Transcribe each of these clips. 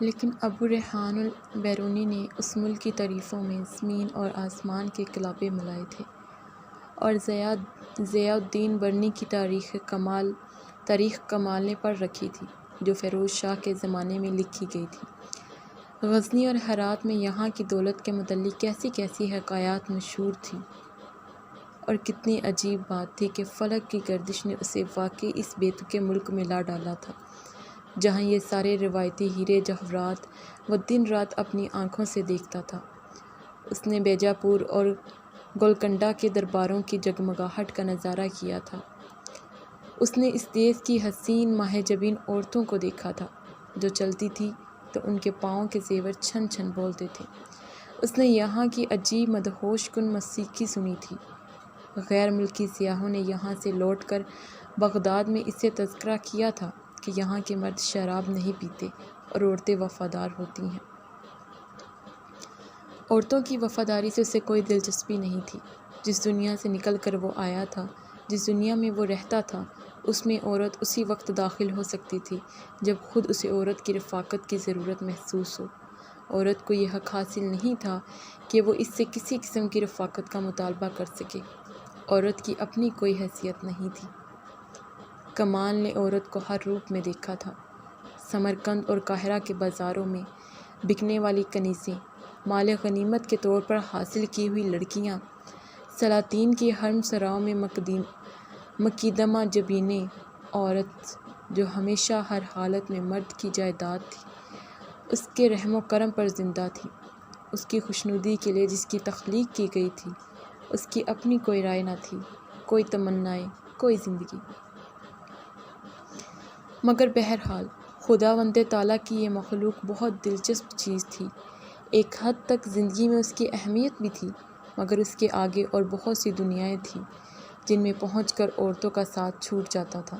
لیکن ابو ریحان البیرونی نے اس ملک کی تعریفوں میں زمین اور آسمان کے کلابے ملائے تھے، اور ضیاء الدین برنی کی تاریخ کمال نے پڑھ رکھی تھی، جو فیروز شاہ کے زمانے میں لکھی گئی تھی۔ غزنی اور ہرات میں یہاں کی دولت کے متعلق کیسی کیسی حکایات مشہور تھیں، اور کتنی عجیب بات تھی کہ فلک کی گردش نے اسے واقعی اس بے تکے ملک میں لا ڈالا تھا، جہاں یہ سارے روایتی ہیرے جواہرات وہ دن رات اپنی آنکھوں سے دیکھتا تھا۔ اس نے بیجاپور اور گولکنڈہ کے درباروں کی جگمگاہٹ کا نظارہ کیا تھا۔ اس نے اس دیس کی حسین ماہ جبین عورتوں کو دیکھا تھا، جو چلتی تھی تو ان کے پاؤں کے زیور چھن چھن بولتے تھے۔ اس نے یہاں کی عجیب مدہوش کن موسیقی سنی تھی۔ غیر ملکی سیاحوں نے یہاں سے لوٹ کر بغداد میں اس سے تذکرہ کیا تھا کہ یہاں کے مرد شراب نہیں پیتے اور عورتیں وفادار ہوتی ہیں۔ عورتوں کی وفاداری سے اسے کوئی دلچسپی نہیں تھی۔ جس دنیا سے نکل کر وہ آیا تھا، جس دنیا میں وہ رہتا تھا، اس میں عورت اسی وقت داخل ہو سکتی تھی جب خود اسے عورت کی رفاقت کی ضرورت محسوس ہو۔ عورت کو یہ حق حاصل نہیں تھا کہ وہ اس سے کسی قسم کی رفاقت کا مطالبہ کر سکے۔ عورت کی اپنی کوئی حیثیت نہیں تھی۔ کمال نے عورت کو ہر روپ میں دیکھا تھا۔ سمرقند اور قاہرہ کے بازاروں میں بکنے والی کنیزیں، مال غنیمت کے طور پر حاصل کی ہوئی لڑکیاں، سلاطین کی حرم سراؤں میں مکیدمہ جبینیں، عورت جو ہمیشہ ہر حالت میں مرد کی جائیداد تھی، اس کے رحم و کرم پر زندہ تھی۔ اس کی خوشنودی کے لیے جس کی تخلیق کی گئی تھی، اس کی اپنی کوئی رائے نہ تھی، کوئی تمنائیں، کوئی زندگی۔ مگر بہرحال خداوند تعالیٰ کی یہ مخلوق بہت دلچسپ چیز تھی۔ ایک حد تک زندگی میں اس کی اہمیت بھی تھی، مگر اس کے آگے اور بہت سی دنیایں تھیں جن میں پہنچ کر عورتوں کا ساتھ چھوٹ جاتا تھا۔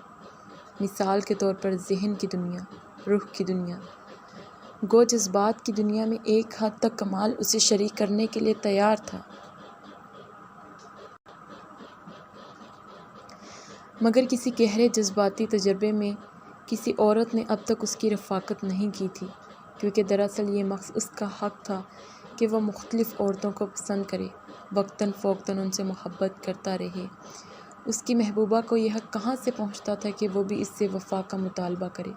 مثال کے طور پر ذہن کی دنیا، روح کی دنیا، گو جذبات کی دنیا میں ایک حد تک کمال اسے شریک کرنے کے لیے تیار تھا، مگر کسی گہرے جذباتی تجربے میں کسی عورت نے اب تک اس کی رفاقت نہیں کی تھی، کیونکہ دراصل یہ محض اس کا حق تھا کہ وہ مختلف عورتوں کو پسند کرے، وقتاً فوقتاً ان سے محبت کرتا رہے۔ اس کی محبوبہ کو یہ حق کہاں سے پہنچتا تھا کہ وہ بھی اس سے وفا کا مطالبہ کرے؟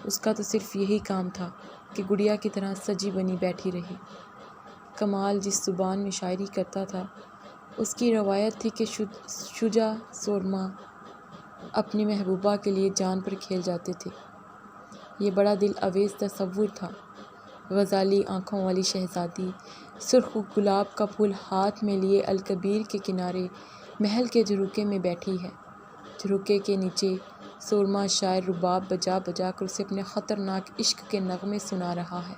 اس کا تو صرف یہی کام تھا کہ گڑیا کی طرح سجی بنی بیٹھی رہے۔ کمال جس زبان میں شاعری کرتا تھا، اس کی روایت تھی کہ شجاع سورما اپنی محبوبہ کے لیے جان پر کھیل جاتے تھے۔ یہ بڑا دل آویز تصور تھا۔ غزالی آنکھوں والی شہزادی سرخ گلاب کا پھول ہاتھ میں لیے الکبیر کے کنارے محل کے جھروکے میں بیٹھی ہے۔ جھروکے کے نیچے سورما شاعر رباب بجا بجا کر اسے اپنے خطرناک عشق کے نغمے سنا رہا ہے۔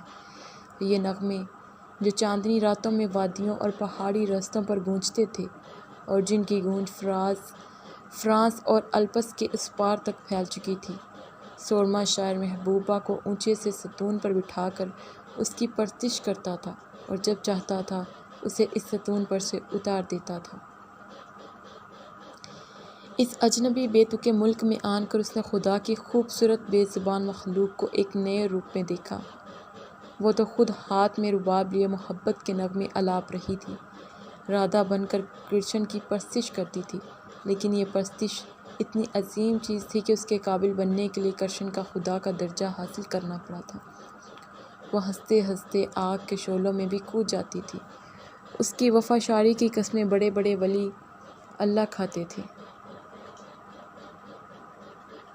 یہ نغمے جو چاندنی راتوں میں وادیوں اور پہاڑی رستوں پر گونجتے تھے، اور جن کی گونج فرانس اور الپس کے اس پار تک پھیل چکی تھی۔ سورما شاعر محبوبہ کو اونچے سے ستون پر بٹھا کر اس کی پرستش کرتا تھا، اور جب چاہتا تھا اسے اس ستون پر سے اتار دیتا تھا۔ اس اجنبی بے تکے ملک میں آن کر اس نے خدا کی خوبصورت بے زبان مخلوق کو ایک نئے روپ میں دیکھا۔ وہ تو خود ہاتھ میں رباب لیے محبت کے نغمے الاپ رہی تھی، رادھا بن کر کرشن کی پرستش کرتی تھی، لیکن یہ پرستش اتنی عظیم چیز تھی کہ اس کے قابل بننے کے لیے کرشن کا خدا کا درجہ حاصل کرنا پڑا تھا۔ وہ ہنستے ہنستے آگ کے شعلوں میں بھی کود جاتی تھی۔ اس کی وفا شاری کی قسمیں بڑے بڑے ولی اللہ کھاتے تھے۔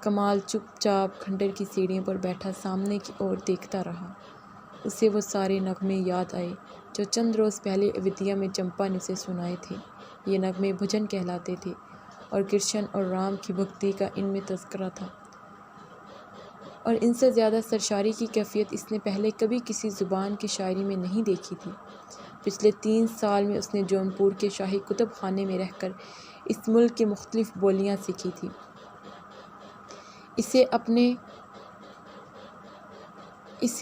کمال چپ چاپ کھنڈر کی سیڑھیوں پر بیٹھا سامنے کی اور دیکھتا رہا۔ اسے وہ سارے نغمے یاد آئے جو چند روز پہلے اودھیا میں چمپا نے اسے سنائے تھے۔ یہ نغمے بھجن کہلاتے تھے، اور کرشن اور رام کی بھکتی کا ان میں تذکرہ تھا، اور ان سے زیادہ سرشاری کی کیفیت اس نے پہلے کبھی کسی زبان کی شاعری میں نہیں دیکھی تھی۔ پچھلے 3 سال میں اس نے جونپور کے شاہی کتب خانے میں رہ کر اس ملک کی مختلف بولیاں سیکھی تھیں۔ اسے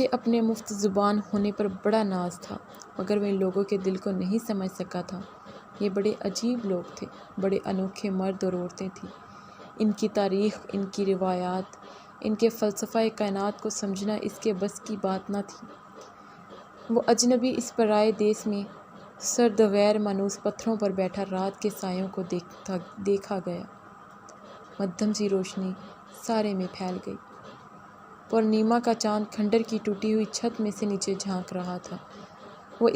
اپنے مفت زبان ہونے پر بڑا ناز تھا، مگر وہ ان لوگوں کے دل کو نہیں سمجھ سکا تھا۔ یہ بڑے عجیب لوگ تھے، بڑے انوکھے مرد اور عورتیں تھیں۔ ان کی تاریخ، ان کی روایات، ان کے فلسفہ کائنات کو سمجھنا اس کے بس کی بات نہ تھی۔ وہ اجنبی اس پرائے دیس میں سرد غیر مانوس پتھروں پر بیٹھا رات کے سایوں کو دیکھا گیا۔ مدھم سی روشنی سارے میں پھیل گئی۔ پورنیما کا چاند کھنڈر کی ٹوٹی ہوئی چھت میں سے نیچے جھانک رہا تھا۔ وہ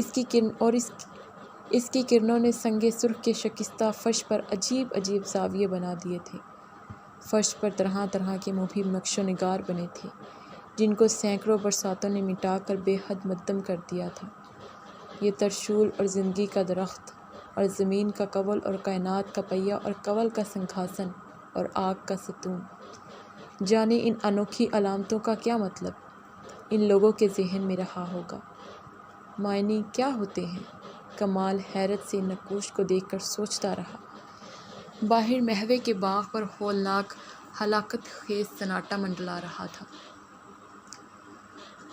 اس کی کرنوں نے سنگ سرخ کے شکستہ فرش پر عجیب عجیب زاویے بنا دیے تھے۔ فرش پر طرح طرح کے مبہم نقش و نگار بنے تھے جن کو سینکڑوں برساتوں نے مٹا کر بے حد مدھم کر دیا تھا۔ یہ ترشول اور زندگی کا درخت اور زمین کا کول اور کائنات کا پہیہ اور کول کا سنگھاسن اور آگ کا ستون، جانے ان انوکھی علامتوں کا کیا مطلب ان لوگوں کے ذہن میں رہا ہوگا۔ معنی کیا ہوتے ہیں؟ کمال حیرت سے نقوش کو دیکھ کر سوچتا رہا۔ باہر مہوے کے باغ پر ہولناک ہلاکت خیز سناٹا منڈلا رہا تھا،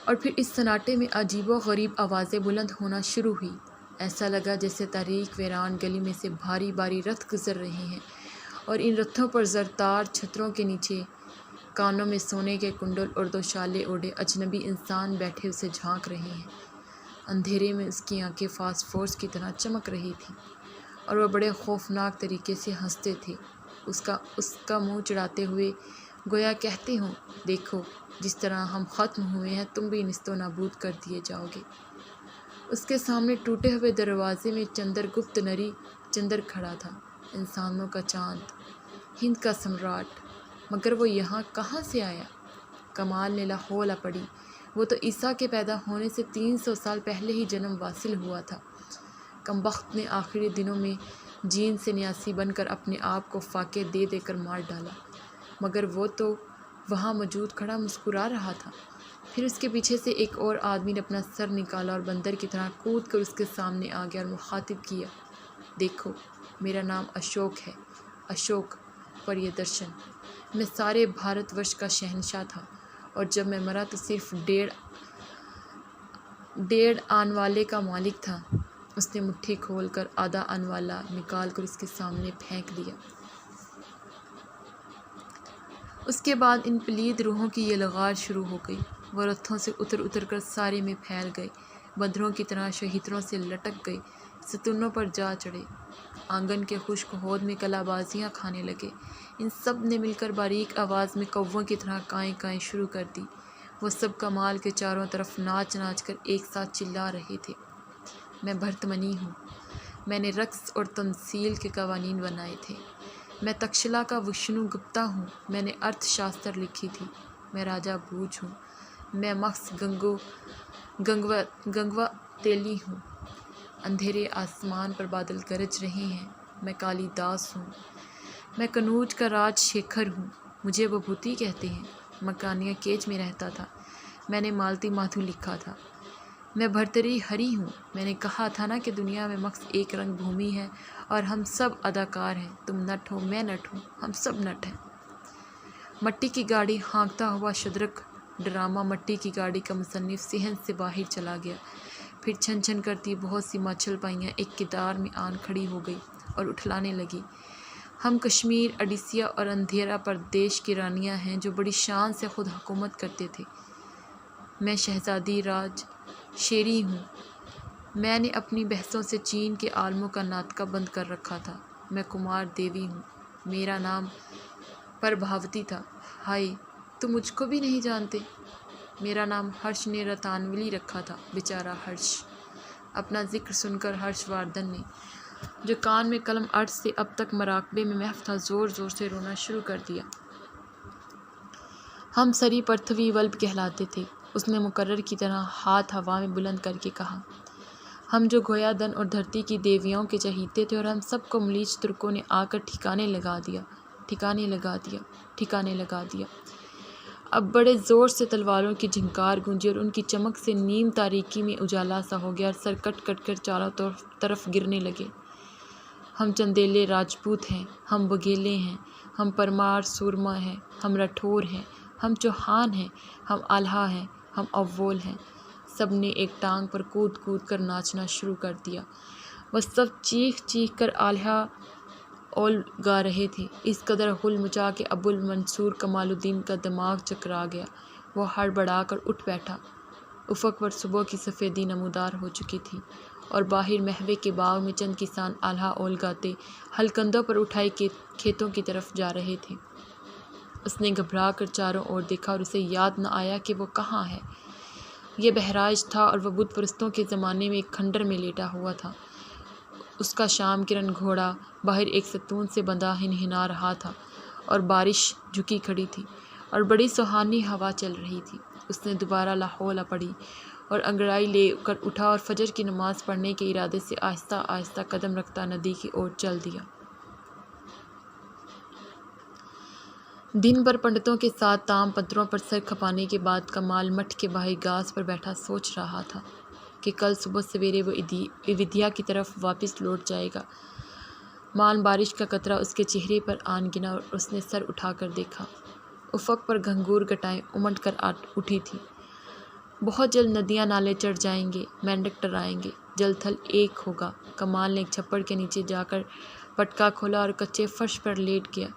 اور پھر اس سناٹے میں عجیب و غریب آوازیں بلند ہونا شروع ہوئی۔ ایسا لگا جیسے تاریک ویران گلی میں سے بھاری بھاری رتھ گزر رہے ہیں اور ان رتھوں پر زرتار چھتروں کے نیچے کانوں میں سونے کے کنڈل اور دوشالے اوڑھے اجنبی انسان بیٹھے اسے جھانک رہے ہیں۔ اندھیرے میں اس کی آنکھیں فاسفورس کی طرح چمک رہی تھیں اور وہ بڑے خوفناک طریقے سے ہنستے تھے، اس کا منہ چڑھاتے ہوئے، گویا کہتے ہوں، دیکھو جس طرح ہم ختم ہوئے ہیں تم بھی نیست و نابود کر دیے جاؤ گے۔ اس کے سامنے ٹوٹے ہوئے دروازے میں چندر گپت نری چندر کھڑا تھا، انسانوں کا چاند، ہند کا سمراٹ۔ مگر وہ یہاں کہاں سے آیا؟ کمال نے لاہولا پڑی۔ وہ تو عیسیٰ کے پیدا ہونے سے 300 سال پہلے ہی جنم واصل ہوا تھا۔ کمبخت نے آخری دنوں میں جین سنیاسی بن کر اپنے آپ کو فاقے دے دے کر مار ڈالا، مگر وہ تو وہاں موجود کھڑا مسکرا رہا تھا۔ پھر اس کے پیچھے سے ایک اور آدمی نے اپنا سر نکالا اور بندر کی طرح کود کر اس کے سامنے آ گیا اور مخاطب کیا، دیکھو میرا نام اشوک ہے، اشوک پریدرشن۔ میں سارے بھارت ورش کا شہنشاہ تھا، اور جب میں مرا تو صرف 1.5 آن والے کا مالک تھا۔ اس نے مٹھی کھول کر آدھا آن والا نکال کر اس کے سامنے پھینک دیا۔ اس کے بعد ان پلید روحوں کی یہ لغار شروع ہو گئی۔ وہ رتھوں سے اتر کر سارے میں پھیل گئے، بندروں کی طرح شہیتروں سے لٹک گئے، ستونوں پر جا چڑھے، آنگن کے خشک ہود میں کلا بازیاں کھانے لگے۔ ان سب نے مل کر باریک آواز میں کووں کی طرح کائیں کائیں شروع کر دی۔ وہ سب کمال کے چاروں طرف ناچ ناچ کر ایک ساتھ چلا رہے تھے، میں بھرتمنی ہوں، میں نے رقص اور تمثیل کے قوانین بنائے تھے، میں تکشلا کا وشنو گپتا ہوں، میں نے ارتھ شاستر لکھی تھی، میں راجا بھوج ہوں، میں مکس گنگوا تیلی ہوں، اندھیرے آسمان پر بادل گرج رہے ہیں، میں کالی داس ہوں، میں کنوج کا راج شیکھر ہوں، مجھے ببھوتی کہتے ہیں، مکانیہ کیچ میں رہتا تھا، میں نے مالتی مادھو لکھا تھا، میں بھرتری ہری ہوں، میں نے کہا تھا نا کہ دنیا میں مکس ایک رنگ بھومی ہے اور ہم سب اداکار ہیں، تم نٹ ہو، میں نٹ ہوں، ہم سب نٹ ہیں۔ مٹی کی گاڑی ہانکتا ہوا شدرک ڈرامہ مٹی کی گاڑی کا مصنف صحن سے باہر چلا گیا۔ پھر چھن چھن کرتی بہت سی ماچھل پائیاں ایک کتار میں آن کھڑی ہو گئی اور اٹھلانے لگی۔ ہم کشمیر، اڈیشہ اور اندھیرا پردیش کی رانیاں ہیں جو بڑی شان سے خود حکومت کرتے تھے۔ میں شہزادی راج شیری ہوں، میں نے اپنی بحثوں سے چین کے عالموں کا ناطقہ بند کر رکھا تھا، میں کمار دیوی ہوں، میرا نام پربھاوتی تھا، ہائے تم مجھ کو بھی نہیں جانتے، میرا نام ہرش نے رتانولی رکھا تھا، بیچارہ ہرش۔ اپنا ذکر سن کر ہرش وردھن نے، جو کان میں قلم ارتھ سے اب تک مراقبے میں محو تھا، زور زور سے رونا شروع کر دیا۔ ہم سری پرتھوی ولبھ کہلاتے تھے، اس نے مقرر کی طرح ہاتھ ہوا میں بلند کر کے کہا۔ ہم جو گویا دن اور دھرتی کی دیویوں کے چہیتے تھے، اور ہم سب کو ملیچ ترکوں نے آ کر ٹھکانے لگا دیا، ٹھکانے لگا دیا، ٹھکانے لگا دیا۔ اب بڑے زور سے تلواروں کی جھنکار گونجی اور ان کی چمک سے نیم تاریکی میں اجالا سا ہو گیا اور سر کٹ کٹ کر چاروں طرف گرنے لگے۔ ہم چندیلے راجپوت ہیں، ہم بگھیلے ہیں، ہم پرمار سورما ہیں، ہم راٹھور ہیں، ہم چوہان ہیں، ہم آلہا ہیں، ہم اوول ہیں۔ سب نے ایک ٹانگ پر کود کود کر ناچنا شروع کر دیا۔ وہ سب چیخ چیخ کر اول گا رہے تھے۔ اس قدر غل مچا کہ ابو المنصور کمال الدین کا دماغ چکرا گیا۔ وہ ہڑبڑا کر اٹھ بیٹھا۔ افق پر صبح کی سفیدی نمودار ہو چکی تھی اور باہر مہوے کے باغ میں چند کسان آلہ اول گاتے ہل کندھوں پر اٹھائے کھیتوں کی طرف جا رہے تھے۔ اس نے گھبرا کر چاروں اور دیکھا اور اسے یاد نہ آیا کہ وہ کہاں ہے۔ یہ بہرائچ تھا اور وہ بت پرستوں کے زمانے میں ایک کھنڈر میں لیٹا ہوا تھا۔ اس کا شام کرن گھوڑا باہر ایک ستون سے بندھا ہنہنا رہا تھا اور بارش جھکی کھڑی تھی اور بڑی سہانی ہوا چل رہی تھی۔ اس نے دوبارہ لا حول پڑھی اور انگڑائی لے کر اٹھا اور فجر کی نماز پڑھنے کے ارادے سے آہستہ آہستہ قدم رکھتا ندی کی اور چل دیا۔ دن بھر پنڈتوں کے ساتھ تام پتروں پر سر کھپانے کے بعد کمال مٹھ کے باہر گھاس پر بیٹھا سوچ رہا تھا کہ کل صبح سویرے وہ ایودھیا کی طرف واپس لوٹ جائے گا۔ مان بارش کا قطرہ اس کے چہرے پر آن گنا اور اس نے سر اٹھا کر دیکھا۔ افق پر گھنگور گھٹائیں امڈ کر اٹھی تھی۔ بہت جلد ندیاں نالے چڑھ جائیں گے، مینڈک ٹرائیں گے، جل تھل ایک ہوگا۔ کمال نے ایک چھپڑ کے نیچے جا کر پٹکا کھولا اور کچے فرش پر لیٹ گیا۔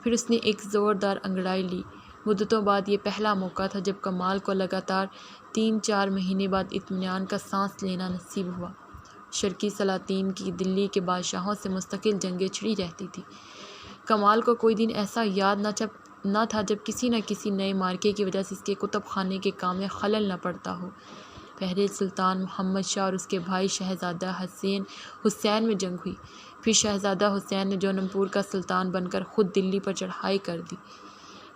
پھر اس نے ایک زوردار انگڑائی لی۔ مدتوں بعد یہ پہلا موقع تھا جب کمال کو لگاتار 3-4 مہینے بعد اطمینان کا سانس لینا نصیب ہوا۔ شرقی سلاطین کی دلی کے بادشاہوں سے مستقل جنگیں چھڑی رہتی تھیں۔ کمال کو کوئی دن ایسا یاد نہ تھا جب کسی نہ کسی نئے مارکے کی وجہ سے اس کے کتب خانے کے کام میں خلل نہ پڑتا ہو۔ پہلے سلطان محمد شاہ اور اس کے بھائی شہزادہ حسین میں جنگ ہوئی۔ پھر شہزادہ حسین نے جونم پور کا سلطان بن کر خود دلی پر چڑھائی کر دی۔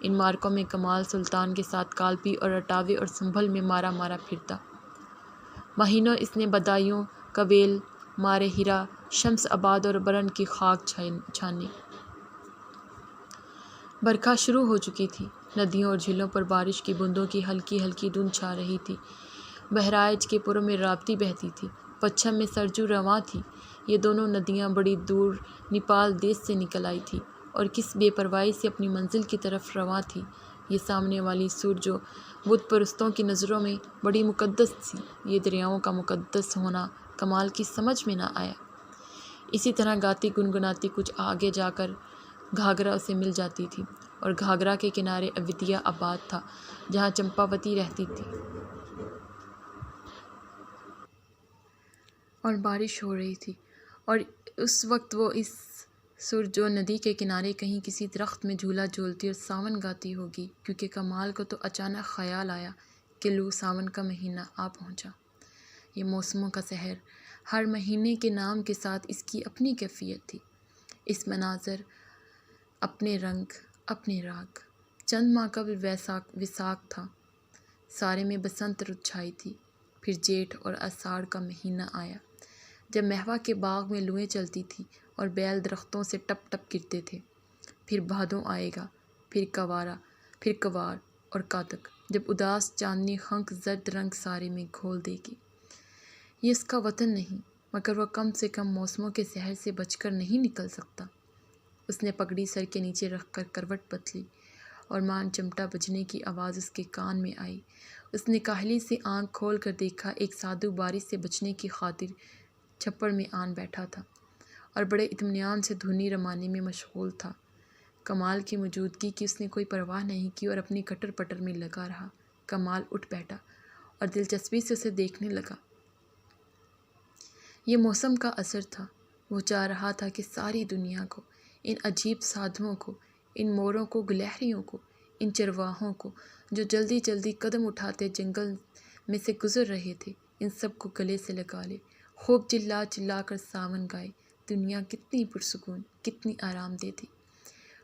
ان مارکوں میں کمال سلطان کے ساتھ کالپی اور اٹاوے اور سنبھل میں مارا پھرتا۔ مہینوں اس نے بدایوں، کویل، مارے ہیرا، شمس آباد اور برن کی خاک چھانی۔ برکھا شروع ہو چکی تھی۔ ندیوں اور جھیلوں پر بارش کی بوندوں کی ہلکی ہلکی دھند چھا رہی تھی۔ بہرائچ کے پوروں میں راپتی بہتی تھی، پچھم میں سرجو رواں تھی۔ یہ دونوں ندیاں بڑی دور نیپال دیش سے نکل آئی تھیں اور کس بے پرواہی سے اپنی منزل کی طرف رواں تھی۔ یہ سامنے والی سورجو بت پرستوں کی نظروں میں بڑی مقدس تھی۔ یہ دریاؤں کا مقدس ہونا کمال کی سمجھ میں نہ آیا۔ اسی طرح گاتی گنگناتی کچھ آگے جا کر گھاگھرا اسے مل جاتی تھی اور گھاگھرا کے کنارے ایودھیا آباد تھا جہاں چمپاوتی رہتی تھی۔ اور بارش ہو رہی تھی اور اس وقت وہ اس سرجو ندی کے کنارے کہیں کسی درخت میں جھولا جھولتی اور ساون گاتی ہوگی، کیونکہ کمال کو تو اچانک خیال آیا کہ لو ساون کا مہینہ آ پہنچا۔ یہ موسموں کا سحر، ہر مہینے کے نام کے ساتھ اس کی اپنی کیفیت تھی۔ اس مناظر، اپنے رنگ، اپنے راگ۔ چند ماہ قبل ویساکھ تھا، سارے میں بسنت رت چھائی تھی۔ پھر جیٹھ اور آষاڑھ کا مہینہ آیا جب مہوا کے باغ میں لوئیں چلتی تھیں اور بیل درختوں سے ٹپ ٹپ گرتے تھے۔ پھر بھادوں آئے گا، پھر کوار اور کاتک، جب اداس چاندنی خنک زرد رنگ سارے میں گھول دے گی۔ یہ اس کا وطن نہیں، مگر وہ کم سے کم موسموں کے سحر سے بچ کر نہیں نکل سکتا۔ اس نے پگڑی سر کے نیچے رکھ کر کروٹ بدلی اور مان چمٹا بجنے کی آواز اس کے کان میں آئی۔ اس نے کاہلی سے آنکھ کھول کر دیکھا، ایک سادھو بارش سے بچنے کی خاطر چھپڑ میں آن بیٹھا تھا اور بڑے اطمینان سے دھنی رمانے میں مشغول تھا۔ کمال کی موجودگی کی اس نے کوئی پرواہ نہیں کی اور اپنی کٹر پٹر میں لگا رہا۔ کمال اٹھ بیٹھا اور دلچسپی سے اسے دیکھنے لگا۔ یہ موسم کا اثر تھا۔ وہ چاہ رہا تھا کہ ساری دنیا کو، ان عجیب سادھوؤں کو، ان موروں کو، گلہریوں کو، ان چرواہوں کو جو جلدی جلدی قدم اٹھاتے جنگل میں سے گزر رہے تھے، ان سب کو گلے سے لگا لے، خوب چلا چلا کر ساون گائے۔ دنیا کتنی پرسکون، کتنی آرام دہ تھی۔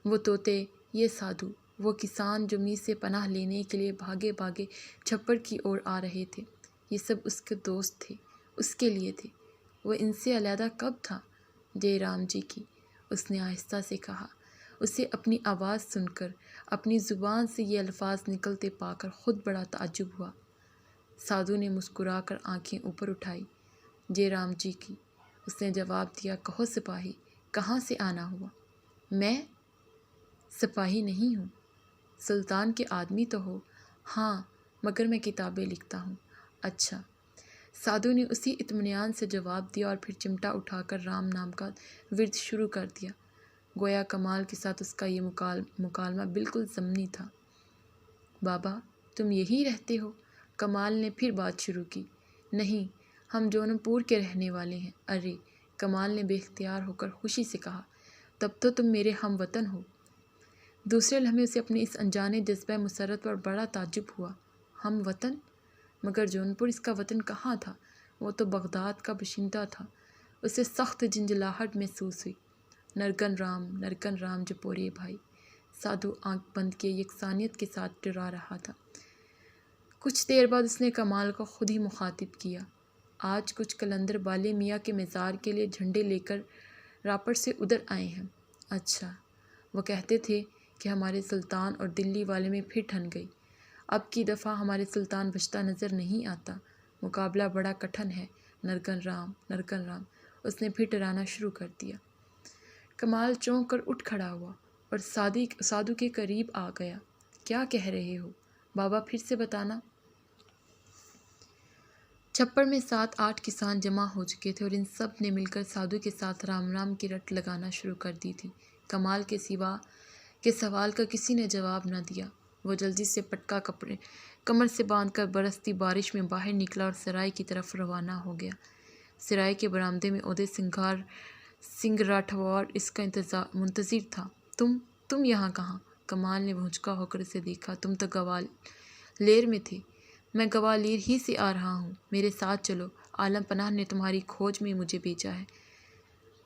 وہ طوطے، یہ سادھو، وہ کسان جو می سے پناہ لینے کے لیے بھاگے بھاگے چھپڑ کی اور آ رہے تھے، یہ سب اس کے دوست تھے، اس کے لیے تھے۔ وہ ان سے علیحدہ کب تھا؟ جے رام جی کی، اس نے آہستہ سے کہا۔ اسے اپنی آواز سن کر، اپنی زبان سے یہ الفاظ نکلتے پا کر خود بڑا تعجب ہوا۔ سادھو نے مسکرا کر آنکھیں اوپر اٹھائی۔ جے رام جی کی، اس نے جواب دیا۔ کہو سپاہی، کہاں سے آنا ہوا؟ میں سپاہی نہیں ہوں۔ سلطان کے آدمی تو ہو؟ ہاں، مگر میں کتابیں لکھتا ہوں۔ اچھا۔ سادھو نے اسی اطمینان سے جواب دیا اور پھر چمٹا اٹھا کر رام نام کا ورد شروع کر دیا۔ گویا کمال کے ساتھ اس کا یہ مکالمہ بالکل ضمنی تھا۔ بابا تم یہی رہتے ہو؟ کمال نے پھر بات شروع کی۔ نہیں، ہم جونم پور کے رہنے والے ہیں۔ ارے! کمال نے بے اختیار ہو کر خوشی سے کہا، تب تو تم میرے ہم وطن ہو۔ دوسرے لمحے اسے اپنے اس انجانے جذبہ مسرت پر بڑا تعجب ہوا۔ ہم وطن؟ مگر جون پور اس کا وطن کہاں تھا؟ وہ تو بغداد کا باشندہ تھا۔ اسے سخت جھنجھلاہٹ محسوس ہوئی۔ نرگن رام جپورے بھائی، سادھو آنکھ بند کیے یکسانیت کے ساتھ ڈرا رہا تھا۔ کچھ دیر بعد اس نے کمال کو خود ہی مخاطب کیا۔ آج کچھ قلندر بالے میاں کے مزار کے لیے جھنڈے لے کر راپڑ سے ادھر آئے ہیں۔ اچھا، وہ کہتے تھے کہ ہمارے سلطان اور دلی والے میں پھر ٹھن گئی۔ اب کی دفعہ ہمارے سلطان بچتا نظر نہیں آتا۔ مقابلہ بڑا کٹھن ہے۔ نرگن رام، اس نے پھر ڈرانا شروع کر دیا۔ کمال چونک کر اٹھ کھڑا ہوا اور سادھو کے قریب آ گیا۔ کیا کہہ رہے ہو؟ بابا پھر سے بتانا۔ چھپڑ میں 7-8 کسان جمع ہو چکے تھے اور ان سب نے مل کر سادھو کے ساتھ رام کی رٹ لگانا شروع کر دی تھی۔ کمال کے سوال کا کسی نے جواب نہ دیا۔ وہ جلدی سے پٹکا کمر سے باندھ کر برستی بارش میں باہر نکلا اور سرائے کی طرف روانہ ہو گیا۔ سرائے کے برآمدے میں اودے سنگھ راٹھوار اس کا منتظر تھا۔ تم یہاں کہاں؟ کمال نے بھونچکا ہو کر اسے دیکھا۔ تم تو گوالیر میں تھے۔ میں گوالیر ہی سے آ رہا ہوں، میرے ساتھ چلو۔ عالم پناہ نے تمہاری کھوج میں مجھے بھیجا ہے۔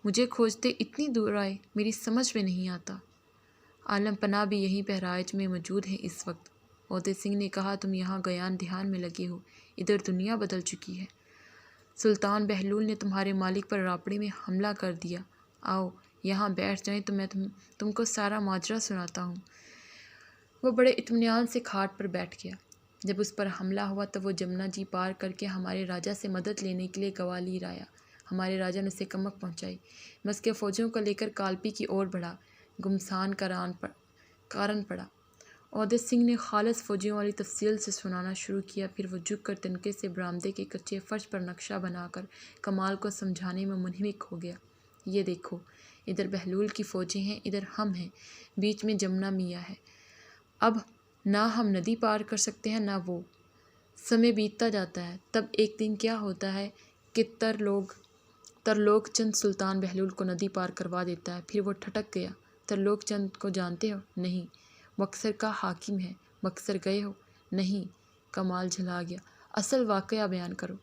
مجھے کھوجتے اتنی دور آئے، میری سمجھ میں نہیں آتا۔ عالم پناہ بھی یہیں بہرائچ میں موجود ہیں اس وقت۔ اودے سنگھ نے کہا، تم یہاں گیان دھیان میں لگے ہو، ادھر دنیا بدل چکی ہے۔ سلطان بہلول نے تمہارے مالک پر راپڑے میں حملہ کر دیا۔ آؤ یہاں بیٹھ جائیں تو میں تم کو سارا ماجرا سناتا ہوں۔ وہ بڑے اطمینان سے کھاٹ پر بیٹھ گیا۔ جب اس پر حملہ ہوا تو وہ جمنا جی پار کر کے ہمارے راجا سے مدد لینے کے لیے گوالیر آیا۔ ہمارے راجا نے اسے کمک پہنچائی۔ میں اس کے فوجیوں کو لے کر کالپی کی اور بڑھا۔ گمسان کارن پڑا۔ اودے سنگھ نے خالص فوجیوں والی تفصیل سے سنانا شروع کیا۔ پھر وہ جھک کر تنکے سے برآمدے کے کچے فرش پر نقشہ بنا کر کمال کو سمجھانے میں منہمک ہو گیا۔ یہ دیکھو، ادھر بہلول کی فوجیں ہیں، ادھر ہم ہیں، بیچ میں جمنا میاں ہے۔ اب نہ ہم ندی پار کر سکتے ہیں نہ وہ۔ سمے بیتتا جاتا ہے، تب ایک دن کیا ہوتا ہے کہ ترلوک چند سلطان بہلول کو ندی پار کروا دیتا ہے، پھر وہ ٹھٹک گیا۔ ترلوک چند کو جانتے ہو؟ نہیں۔ بکسر کا حاکم ہے۔ بکسر گئے ہو؟ نہیں۔ کمال جھلا گیا۔ اصل واقعہ بیان کرو۔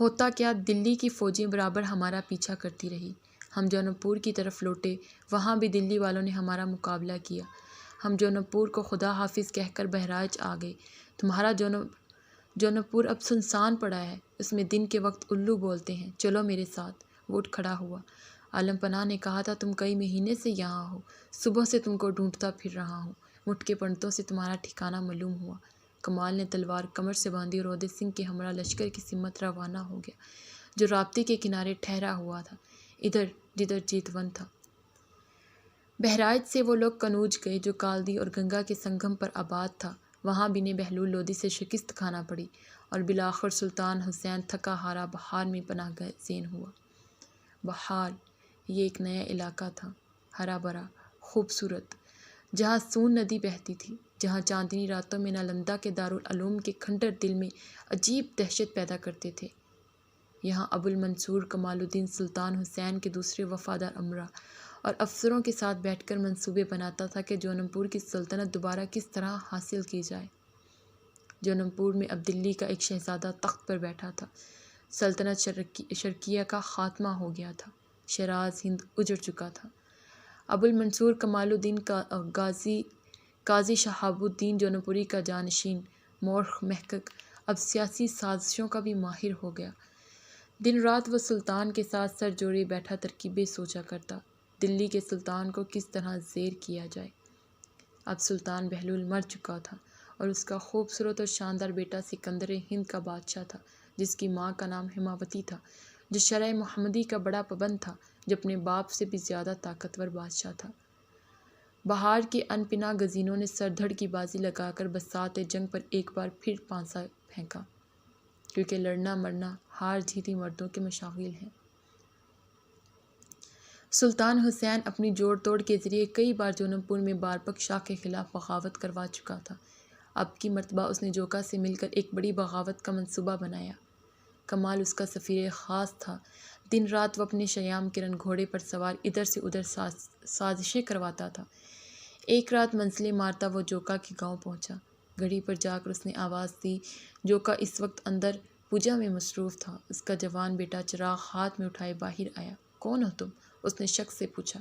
ہوتا کیا، دلی کی فوجیں برابر ہمارا پیچھا کرتی رہی۔ ہم جونم پور کی طرف لوٹے، وہاں بھی دلی والوں نے ہمارا مقابلہ کیا۔ ہم جونم پور کو خدا حافظ کہہ کر بہرائچ آ گئے۔ تمہارا جونم پور اب سنسان پڑا ہے، اس میں دن کے وقت الو بولتے ہیں۔ چلو میرے ساتھ۔ وہ اٹھ کھڑا ہوا۔ عالم پناہ نے کہا تھا تم کئی مہینے سے یہاں ہو، صبح سے تم کو ڈھونڈتا پھر رہا ہوں، مٹھ کے پنڈتوں سے تمہارا ٹھکانہ معلوم ہوا۔ کمال نے تلوار کمر سے باندھی اور اودے سنگھ کے ہمراہ لشکر کی سمت روانہ ہو گیا، جو رابطے کے کنارے ٹھہرا ہوا تھا، ادھر جدھر جیتون تھا۔ بہرائچ سے وہ لوگ کنوج گئے جو کالدی اور گنگا کے سنگم پر آباد تھا۔ وہاں بنے بہلول لودھی سے شکست کھانا پڑی اور بالآخر سلطان حسین تھکا ہارا بہار میں پناہ گزین ہوا۔ بہار یہ ایک نیا علاقہ تھا، ہرا بھرا، خوبصورت، جہاں سون ندی بہتی تھی، جہاں چاندنی راتوں میں نالندہ کے دارالعلوم کے کھنڈر دل میں عجیب دہشت پیدا کرتے تھے۔ یہاں ابو المنصور کمال الدین سلطان حسین کے دوسرے وفادار امراء اور افسروں کے ساتھ بیٹھ کر منصوبے بناتا تھا کہ جونم پور کی سلطنت دوبارہ کس طرح حاصل کی جائے۔ جونم پور میں اب دلی کا ایک شہزادہ تخت پر بیٹھا تھا۔ سلطنت شرقیہ کا خاتمہ ہو گیا تھا۔ شیراز ہند اجڑ چکا تھا۔ ابو المنصور کمال الدین قاضی شہاب الدین جونم پوری کا جانشین، مورخ محقق، اب سیاسی سازشوں کا بھی ماہر ہو گیا۔ دن رات وہ سلطان کے ساتھ سر جوڑے بیٹھا ترکیبیں سوچا کرتا، دلی کے سلطان کو کس طرح زیر کیا جائے۔ اب سلطان بہلول مر چکا تھا اور اس کا خوبصورت اور شاندار بیٹا سکندر ہند کا بادشاہ تھا، جس کی ماں کا نام ہماوتی تھا، جو شرع محمدی کا بڑا پابند تھا، جو اپنے باپ سے بھی زیادہ طاقتور بادشاہ تھا۔ بہار کے ان پناہ گزینوں نے سر دھڑ کی بازی لگا کر بساط جنگ پر ایک بار پھر پانسا پھینکا، کیونکہ لڑنا مرنا، ہار جیت ہی مردوں کے مشاغل ہیں۔ سلطان حسین اپنی جوڑ توڑ کے ذریعے کئی بار جونم پور میں بارپک شاہ کے خلاف بغاوت کروا چکا تھا۔ اب کی مرتبہ اس نے جوکا سے مل کر ایک بڑی بغاوت کا منصوبہ بنایا۔ کمال اس کا سفیر خاص تھا۔ دن رات وہ اپنے شیام کرن گھوڑے پر سوار ادھر سے ادھر سازشیں کرواتا تھا۔ ایک رات منزلیں مارتا وہ جوکا کے گاؤں پہنچا۔ گھڑی پر جا کر اس نے آواز دی۔ جوکا اس وقت اندر پوجا میں مصروف تھا۔ اس کا جوان بیٹا چراغ ہاتھ میں اٹھائے باہر آیا۔ کون ہو تم؟ اس نے شک سے پوچھا۔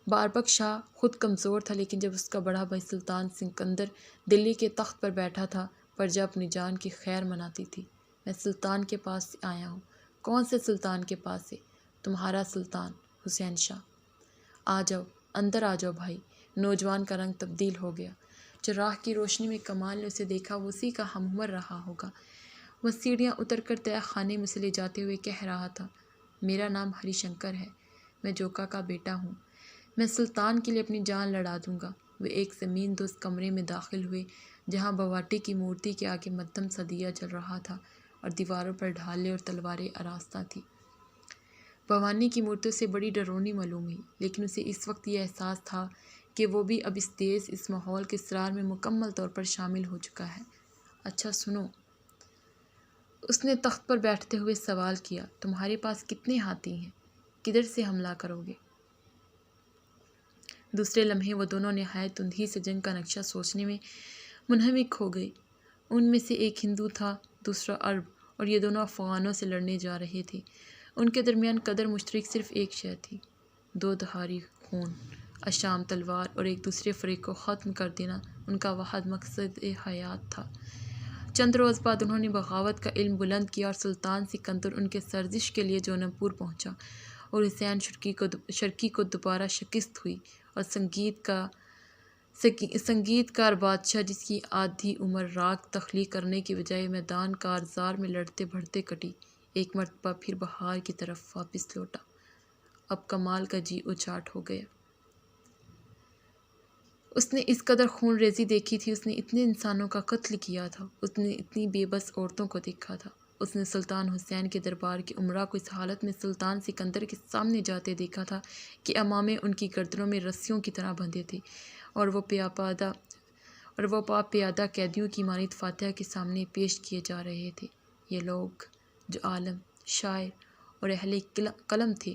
بارپک شاہ خود کمزور تھا، لیکن جب اس کا بڑا بھائی سلطان سکندر دلی کے تخت پر بیٹھا تھا، پرجا اپنی جان کی خیر مناتی تھی۔ میں سلطان کے پاس سے آیا ہوں۔ کون سے سلطان کے پاس سے؟ تمہارا سلطان حسین شاہ۔ آ جاؤ، اندر آ جاؤ بھائی۔ نوجوان کا رنگ تبدیل ہو گیا۔ چراغ کی روشنی میں کمال نے اسے دیکھا، وہ اسی کا ہم عمر رہا ہوگا۔ وہ سیڑھیاں اتر کر تہہ خانے میں چلے جاتے ہوئے کہہ رہا تھا، میرا نام ہری شنکر ہے، میں جوکا کا بیٹا ہوں، میں سلطان کے لیے اپنی جان لڑا دوں گا۔ وہ ایک زمین دوز کمرے میں داخل ہوئے جہاں بواٹی کی مورتی کے آگے مدھم سا دیا جل رہا تھا اور دیواروں پر ڈھالیں اور تلواریں آراستہ تھیں۔ بھوانی کی مورتی سے بڑی ڈرونی معلوم ہوئی، لیکن اسے اس وقت یہ احساس تھا کہ وہ بھی اب اس ماحول کے اسرار میں مکمل طور پر شامل ہو چکا ہے۔ اچھا سنو، اس نے تخت پر بیٹھتے ہوئے سوال کیا، تمہارے پاس کتنے ہاتھی ہیں؟ کدھر سے حملہ کرو گے؟ دوسرے لمحے وہ دونوں نہایت تندھی سے جنگ کا نقشہ سوچنے میں منہمک ہو گئے۔ ان میں سے ایک ہندو تھا، دوسرا عرب، اور یہ دونوں افغانوں سے لڑنے جا رہے تھے۔ ان کے درمیان قدر مشترک صرف ایک شے تھی، دو دھاری خون، اشام تلوار، اور ایک دوسرے فریق کو ختم کر دینا ان کا واحد مقصد حیات تھا۔ چند روز بعد انہوں نے بغاوت کا علم بلند کیا اور سلطان سکندر ان کے سرزش کے لیے جونم پور پہنچا اور حسین شرکی کو دوبارہ شکست ہوئی اور سنگیت کار بادشاہ، جس کی آدھی عمر راگ تخلیق کرنے کی بجائے میدان کارزار میں لڑتے بھڑتے کٹی، ایک مرتبہ پھر بہار کی طرف واپس لوٹا۔ اب کمال کا جی اچاٹ ہو گیا۔ اس نے اس قدر خون ریزی دیکھی تھی، اس نے اتنے انسانوں کا قتل کیا تھا، اس نے اتنی بے بس عورتوں کو دیکھا تھا، اس نے سلطان حسین کے دربار کے امراء کو اس حالت میں سلطان سکندر کے سامنے جاتے دیکھا تھا کہ امامے ان کی گردنوں میں رسیوں کی طرح بندھے تھے اور وہ پا پیادہ قیدیوں کی مانند فاتحہ کے سامنے پیش کیے جا رہے تھے۔ یہ لوگ جو عالم، شاعر اور اہل قلم تھے،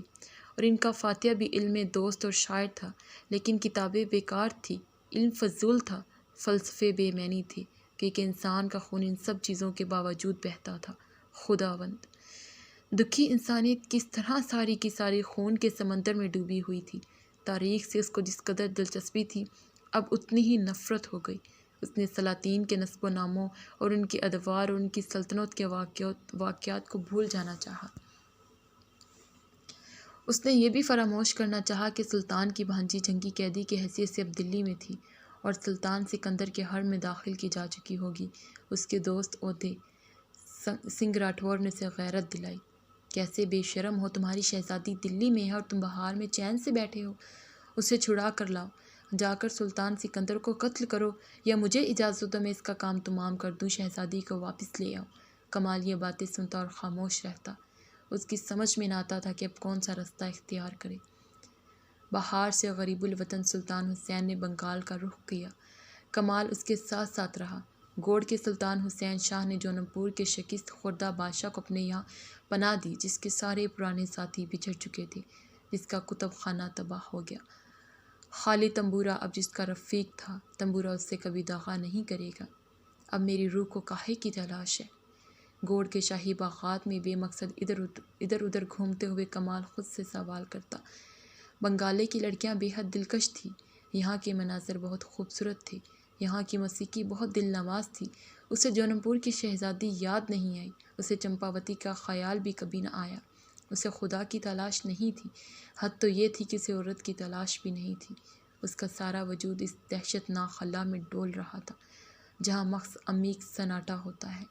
اور ان کا فاتحہ بھی علم دوست اور شاعر تھا، لیکن کتابیں بیکار تھی، علم فضول تھا، فلسفے بے معنی تھے، کیونکہ انسان کا خون ان سب چیزوں کے باوجود بہتا تھا۔ خداوند! دکھی انسانیت کس طرح ساری کی ساری خون کے سمندر میں ڈوبی ہوئی تھی۔ تاریخ سے اس کو جس قدر دلچسپی تھی، اب اتنی ہی نفرت ہو گئی۔ اس نے سلاطین کے نسب و ناموں اور ان کے ادوار اور ان کی سلطنت کے واقعات کو بھول جانا چاہا۔ اس نے یہ بھی فراموش کرنا چاہا کہ سلطان کی بھانجی جنگی قیدی کی حیثیت سے اب دلی میں تھی اور سلطان سکندر کے حرم میں داخل کی جا چکی ہوگی۔ اس کے دوست عہدے سنگھ راٹھور نے اسے غیرت دلائی۔ کیسے بے شرم ہو، تمہاری شہزادی دلی میں ہے اور تم بہار میں چین سے بیٹھے ہو۔ اسے چھڑا کر لاؤ، جا کر سلطان سکندر کو قتل کرو، یا مجھے اجازت دو میں اس کا کام تمام کر دوں، شہزادی کو واپس لے آؤ۔ کمال یہ باتیں سنتا اور خاموش رہتا۔ اس کی سمجھ میں نہ آتا تھا کہ اب کون سا رستہ اختیار کرے۔ بہار سے غریب الوطن سلطان حسین نے بنگال کا رخ کیا۔ کمال اس کے ساتھ ساتھ رہا۔ گوڑ کے سلطان حسین شاہ نے جونم پور کے شکست خوردہ بادشاہ کو اپنے یہاں پناہ دی، جس کے سارے پرانے ساتھی بچھڑ چکے تھے، جس کا کتب خانہ تباہ ہو گیا۔ خالی تمبورہ اب جس کا رفیق تھا، تمبورہ اس سے کبھی دغا نہیں کرے گا۔ اب میری روح کو کاہے کی تلاش ہے؟ گوڑ کے شاہی باغات میں بے مقصد ادھر ادھر گھومتے ہوئے کمال خود سے سوال کرتا۔ بنگالے کی لڑکیاں بے حد دلکش تھیں، یہاں کے مناظر بہت خوبصورت تھے، یہاں کی موسیقی بہت دل نواز تھی۔ اسے جونم پور کی شہزادی یاد نہیں آئی، اسے چمپاوتی کا خیال بھی کبھی نہ آیا۔ اسے خدا کی تلاش نہیں تھی، حد تو یہ تھی کہ اسے عورت کی تلاش بھی نہیں تھی۔ اس کا سارا وجود اس دہشت ناک خلا میں ڈول رہا تھا، جہاں محض عمیق سناٹا ہوتا ہے۔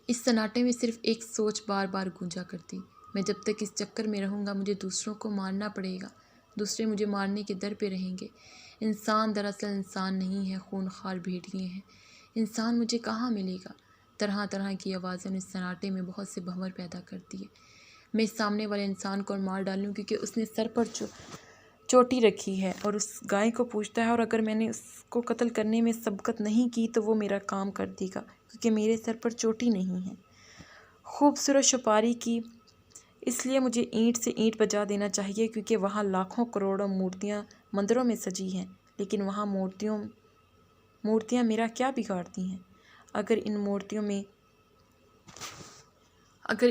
اس سناٹے میں صرف ایک سوچ بار بار گونجا کرتی، میں جب تک اس چکر میں رہوں گا مجھے دوسروں کو مارنا پڑے گا، دوسرے مجھے مارنے کے در پہ رہیں گے۔ انسان دراصل انسان نہیں ہے، خون خوار بھیڑیے ہیں۔ انسان مجھے کہاں ملے گا؟ طرح طرح کی آوازیں اس سناٹے میں بہت سے بھنور پیدا کرتی ہے۔ میں اس سامنے والے انسان کو مار ڈالوں کیونکہ اس نے سر پر چوٹی رکھی ہے اور اس گائے کو پوچھتا ہے، اور اگر میں نے اس کو قتل کرنے میں سبقت نہیں کی تو وہ میرا کام کر دے گا کیونکہ میرے سر پر چوٹی نہیں ہے۔ خوبصورت چھپاری کی، اس لیے مجھے اینٹ سے اینٹ بجا دینا چاہیے کیونکہ وہاں لاکھوں کروڑوں مورتیاں مندروں میں سجی ہیں، لیکن وہاں مورتیاں میرا کیا بگاڑتی ہیں؟ اگر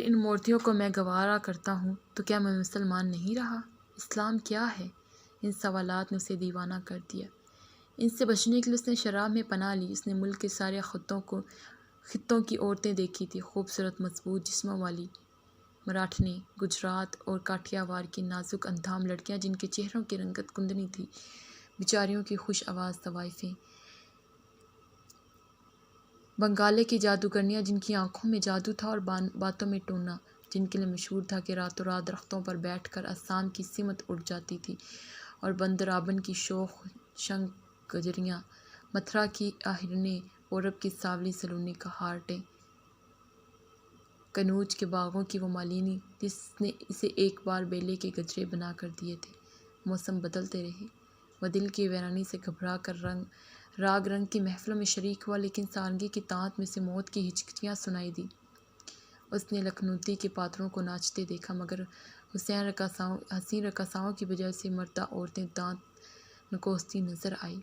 ان مورتیوں کو میں گوارا کرتا ہوں تو کیا میں مسلمان نہیں رہا؟ اسلام کیا ہے؟ ان سوالات نے اسے دیوانہ کر دیا۔ ان سے بچنے کے لیے اس نے شراب میں پناہ لی۔ اس نے ملک کے سارے خطوں کی عورتیں دیکھی تھی، خوبصورت مضبوط جسموں والی مراٹھنے، گجرات اور کاٹھیاوار کی نازک اندام لڑکیاں جن کے چہروں کی رنگت کندنی تھی، بیچاریوں کی خوش آواز طوائفیں، بنگالے کی جادوگرنیاں جن کی آنکھوں میں جادو تھا اور باتوں میں ٹونا، جن کے لیے مشہور تھا کہ راتوں رات درختوں پر بیٹھ کر آسام کی سمت اڑ جاتی تھی، اور بندرابن کی شوخ شنکھ گجریاں، متھرا کی آہرنیں، پورب کی ساولی سلونی کہاٹیں، کنوج کے باغوں کی وہ مالینی جس نے اسے ایک بار بیلے کے گجرے بنا کر دیے تھے۔ موسم بدلتے رہے، وہ دل کی ویرانی سے گھبرا کر راگ رنگ کی محفلوں میں شریک ہوا، لیکن سارنگی کی تانت میں سے موت کی ہچکیاں سنائی دی۔ اس نے لکھنوتی کے پاتروں کو ناچتے دیکھا، مگر حسین رقاصاؤں کی بجائے اسے مردہ عورتیں دانت نکوستی نظر آئی۔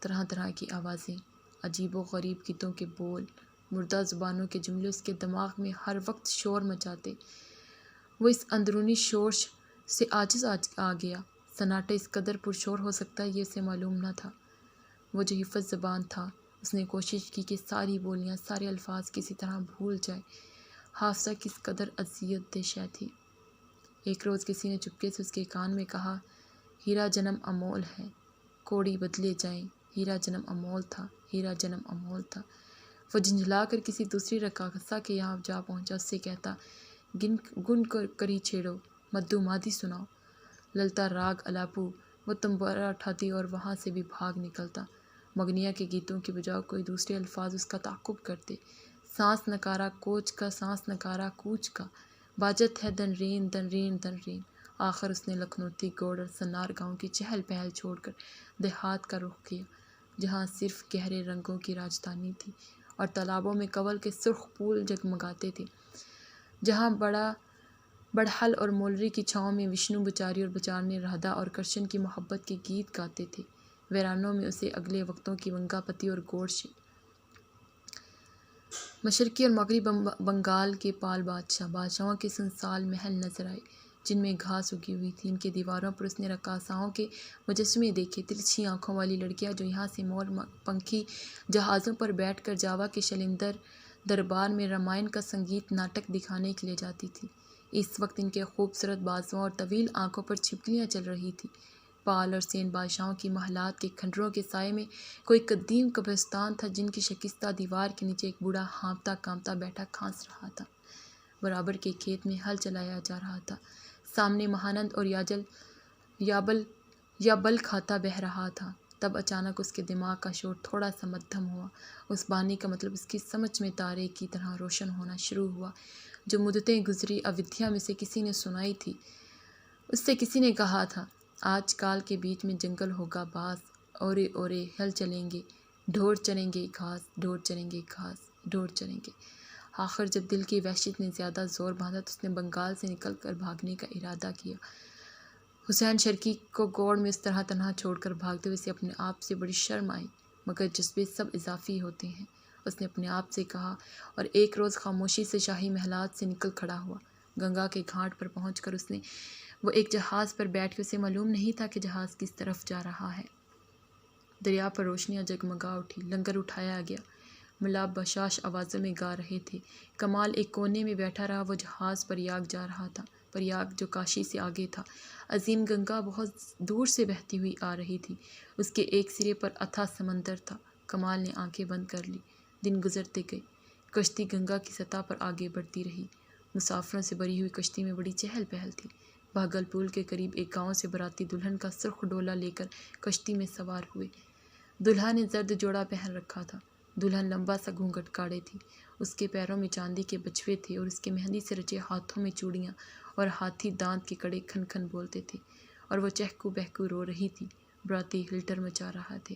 طرح طرح کی آوازیں، عجیب و غریب گیتوں کے بول، مردہ زبانوں کے جملے اس کے دماغ میں ہر وقت شور مچاتے۔ وہ اس اندرونی شورش سے عاجز آ گیا۔ سناٹا اس قدر پرشور ہو سکتا ہے یہ اسے معلوم نہ تھا۔ وہ جو حفظ زبان تھا، اس نے کوشش کی کہ ساری بولیاں، سارے الفاظ کسی طرح بھول جائے۔ حافظہ کس قدر اذیت دہ شے تھی۔ ایک روز کسی نے چپکے سے اس کے کان میں کہا، ہیرا جنم امول ہے، کوڑی بدلے جائیں، ہیرا جنم امول تھا، ہیرا جنم امول تھا۔ وہ جھنجھلا کر کسی دوسری رقاصہ کے یہاں جا پہنچا، اس سے کہتا، گن کری چھیڑو، مدو مادی سناؤ، للتا راگ الاپو۔ وہ تنبورا اٹھاتی اور وہاں سے بھی بھاگ نکلتا۔ مگنیا کے گیتوں کی بجائے کوئی دوسرے الفاظ اس کا تعاقب کرتے، سانس نکارا کوچ کا، سانس نکارا کوچ کا، باجت ہے دن رین دن رین دن رین۔ آخر اس نے لکھنوتی گوڑ اور سنار گاؤں کی چہل پہل چھوڑ کر دیہات کا رخ کیا، جہاں صرف گہرے رنگوں کی راجدھانی تھی اور تالابوں میں کنول کے سرخ پھول جگمگاتے تھے، جہاں بڑھل اور مولری کی چھاؤں میں وشنو بچاری اور بچارنے رادھا اور کرشن کی محبت کے گیت گاتے تھے۔ ویرانوں میں اسے اگلے وقتوں کی ونگا پتی اور گوڈسے، مشرقی اور مغربی بنگال کے پال بادشاہوں کے سنسال محل نظر آئے جن میں گھاس اگی ہوئی تھی۔ ان کی دیواروں پر اس نے رقاصاؤں کے مجسمے دیکھے، ترچھی آنکھوں والی لڑکیاں جو یہاں سے مور پنکھی جہازوں پر بیٹھ کر جاوا کے شیلندر دربار میں رامائن کا سنگیت ناٹک دکھانے کے لیے جاتی تھیں۔ اس وقت ان کے خوبصورت بازوؤں اور طویل آنکھوں پر چھپکلیاں چل رہی تھیں۔ پال اور سین بادشاہوں کی محلات کے کھنڈروں کے سائے میں کوئی قدیم قبرستان تھا جن کی شکستہ دیوار کے نیچے ایک بوڑھا ہانپتا کانپتا بیٹھا کھانس رہا تھا۔ برابر کے کھیت میں ہل چلایا جا رہا تھا، سامنے مہانند اور یابل کھاتا بہہ رہا تھا۔ تب اچانک اس کے دماغ کا شور تھوڑا سا مدھم ہوا۔ اس بانی کا مطلب اس کی سمجھ میں تارے کی طرح روشن ہونا شروع ہوا جو مدتیں گزری اودھیا میں سے کسی نے سنائی تھی۔ اس سے کسی نے کہا تھا، آج کال کے بیچ میں جنگل ہوگا باز، اورے اورے ہل چلیں گے، ڈھور چریں گے گھاس، ڈھور چریں گے گھاس، ڈھور چریں گے۔ آخر جب دل کی وحشت نے زیادہ زور باندھا تو اس نے بنگال سے نکل کر بھاگنے کا ارادہ کیا۔ حسین شرکی کو گوڑ میں اس طرح تنہا چھوڑ کر بھاگتے ہوئے اسے اپنے آپ سے بڑی شرم آئی، مگر جذبے سب اضافی ہوتے ہیں، اس نے اپنے آپ سے کہا، اور ایک روز خاموشی سے شاہی محلات سے نکل کھڑا ہوا۔ گنگا کے گھاٹ پر پہنچ کر وہ ایک جہاز پر بیٹھ کے، اسے معلوم نہیں تھا کہ جہاز کس طرف جا رہا ہے۔ دریا پر روشنیاں جگمگا اٹھی، لنگر اٹھایا گیا، ملاب بشاش آوازوں میں گا رہے تھے۔ کمال ایک کونے میں بیٹھا رہا، وہ جہاز پریاگ جا رہا تھا، پریاگ جو کاشی سے آگے تھا۔ عظیم گنگا بہت دور سے بہتی ہوئی آ رہی تھی، اس کے ایک سرے پر اتھاہ سمندر تھا۔ کمال نے آنکھیں بند کر لی۔ دن گزرتے گئے، کشتی گنگا کی سطح پر آگے بڑھتی رہی۔ مسافروں سے بھری ہوئی کشتی میں بڑی چہل پہل تھی۔ بھاگل پور کے قریب ایک گاؤں سے باراتی دلہن کا سرخ ڈولا لے کر کشتی میں سوار ہوئے۔ دولہا نے زرد جوڑا پہن رکھا تھا، دلہن لمبا سا گھونگھٹ کاڑے تھی، اس کے پیروں میں چاندی کے بچھوے تھے اور اس کے مہندی سے رچے ہاتھوں میں چوڑیاں اور ہاتھی دانت کے کڑے کھن کھن بولتے تھے، اور وہ چہکو بہکو رو رہی تھی۔ براتی ہلٹر مچا رہا تھے۔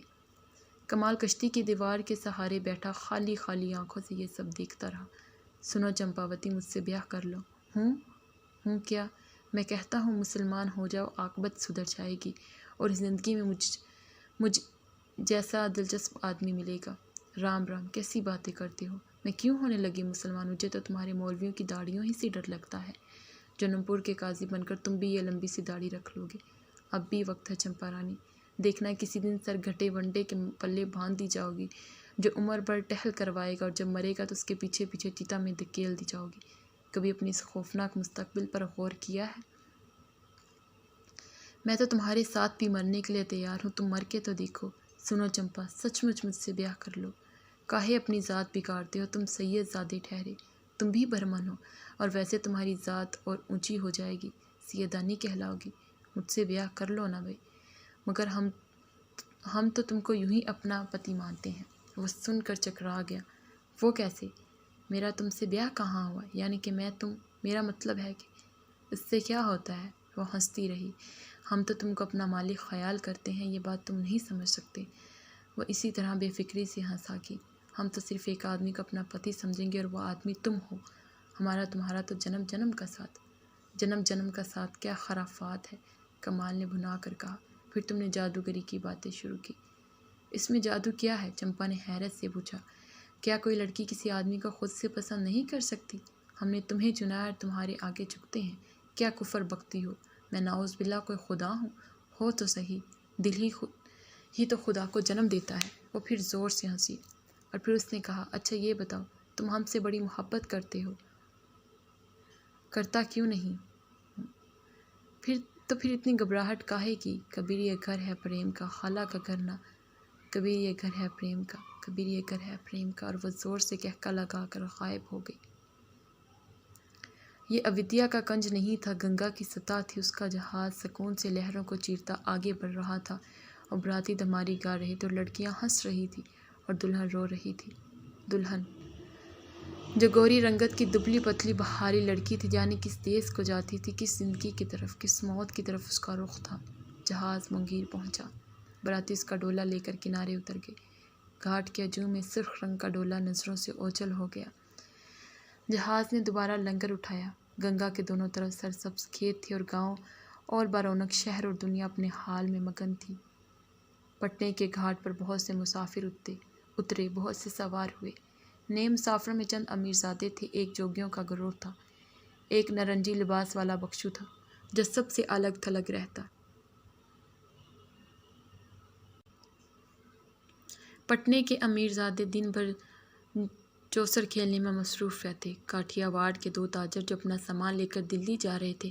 کمال کشتی کی دیوار کے سہارے بیٹھا خالی خالی آنکھوں سے یہ سب دیکھتا رہا۔ سنو چمپاوتی، مجھ سے بیاہ کر لو۔ ہوں کیا؟ میں کہتا ہوں مسلمان ہو جاؤ، عاقبت سدھر جائے گی اور زندگی میں مجھ جیسا دلچسپ آدمی ملے گا۔ رام رام، کیسی باتیں کرتے ہو؟ میں کیوں ہونے لگی مسلمان؟ مجھے تو تمہارے مولویوں کی داڑھیوں ہی سے ڈر لگتا ہے۔ جنم پور کے قاضی بن کر تم بھی یہ لمبی سی داڑھی رکھ لو گے۔ اب بھی وقت ہے چمپا رانی، دیکھنا کسی دن سر گھٹے ونڈے کے پلے باندھ دی جاؤ گی جو عمر بھر ٹہل کروائے گا، اور جب مرے گا تو اس کے پیچھے پیچھے چتا میں دھکیل دی جاؤ گی۔ کبھی اپنی اس خوفناک مستقبل پر غور کیا ہے؟ میں تو تمہارے ساتھ بھی مرنے کے لیے تیار ہوں، تم مر کے تو دیکھو۔ سنو چمپا، سچ مچ مجھ سے بیاہ کر لو۔ کاہے اپنی ذات بگاڑتے ہو؟ تم سید زادے ٹھہرے، تم بھی برہمن ہو، اور ویسے تمہاری ذات اور اونچی ہو جائے گی، سیدانی کہلاؤ گی۔ مجھ سے بیاہ کر لو نا بھائی، مگر ہم تو تم کو یوں ہی اپنا پتی مانتے ہیں۔ وہ سن کر چکرا گیا۔ وہ کیسے؟ میرا تم سے بیاہ کہاں ہوا؟ یعنی کہ میرا مطلب ہے کہ اس سے کیا ہوتا ہے؟ وہ ہنستی رہی۔ ہم تو تم کو اپنا مالک خیال کرتے ہیں، یہ بات تم نہیں سمجھ سکتے۔ وہ اسی طرح بے فکری سے ہنسا کی۔ ہم تو صرف ایک آدمی کو اپنا پتی سمجھیں گے، اور وہ آدمی تم ہو۔ ہمارا تمہارا تو جنم جنم کا ساتھ۔ جنم جنم کا ساتھ کیا خرافات ہے، کمال نے بھنا کر کہا۔ پھر تم نے جادوگری کی باتیں شروع کی۔ اس میں جادو کیا ہے؟ چمپا نے حیرت سے پوچھا۔ کیا کوئی لڑکی کسی آدمی کو خود سے پسند نہیں کر سکتی؟ ہم نے تمہیں چنا ہے اور تمہارے آگے جھکتے ہیں۔ کیا کفر بکتی ہو؟ میں نعوذ باللہ کوئی خدا ہوں؟ ہو تو صحیح، دل ہی تو خدا کو جنم دیتا ہے۔ وہ پھر زور سے ہنسی، اور پھر اس نے کہا، اچھا یہ بتاؤ، تم ہم سے بڑی محبت کرتے ہو؟ کرتا کیوں نہیں؟ پھر اتنی گھبراہٹ کاہے کی؟ کبیر یہ گھر ہے پریم کا، خالہ کا گھر نہ۔ کبیر یہ گھر ہے پریم کا، کبیر یہ گھر ہے پریم کا، اور وہ زور سے کہکا لگا کر غائب ہو گئی۔ یہ اودھیا کا کنج نہیں تھا، گنگا کی سطح تھی۔ اس کا جہاز سکون سے لہروں کو چیرتا آگے بڑھ رہا تھا، اور براتی دماری گا رہے تھے، اور لڑکیاں ہنس رہی تھیں، اور دلہن رو رہی تھی۔ دلہن جو گوری رنگت کی دبلی پتلی بہاری لڑکی تھی، جانے کس دیس کو جاتی تھی، کس زندگی کی طرف، کس موت کی طرف اس کا رخ تھا۔ جہاز مونگیر پہنچا، براتی اس کا ڈولہ لے کر کنارے اتر گئے۔ گھاٹ کے ہجوم میں سرخ رنگ کا ڈولہ نظروں سے اوجھل ہو گیا۔ جہاز نے دوبارہ لنگر اٹھایا۔ گنگا کے دونوں طرف سرسبز کھیت تھے، اور گاؤں اور برونق شہر اور دنیا اپنے حال میں مگن تھی۔ پٹنے کے گھاٹ پر بہت سے مسافر اترے، بہت سے سوار ہوئے۔ نئے مسافروں میں چند امیرزادے تھے، ایک جوگیوں کا گروہ تھا، ایک نارنجی لباس والا بکشو تھا جو سب سے الگ تھلگ رہتا۔ پٹنے کے امیرزادے دن بھر چوسر کھیلنے میں مصروف رہتے۔ کاٹھیا واڑ کے دو تاجر جو اپنا سامان لے کر دلی جا رہے تھے،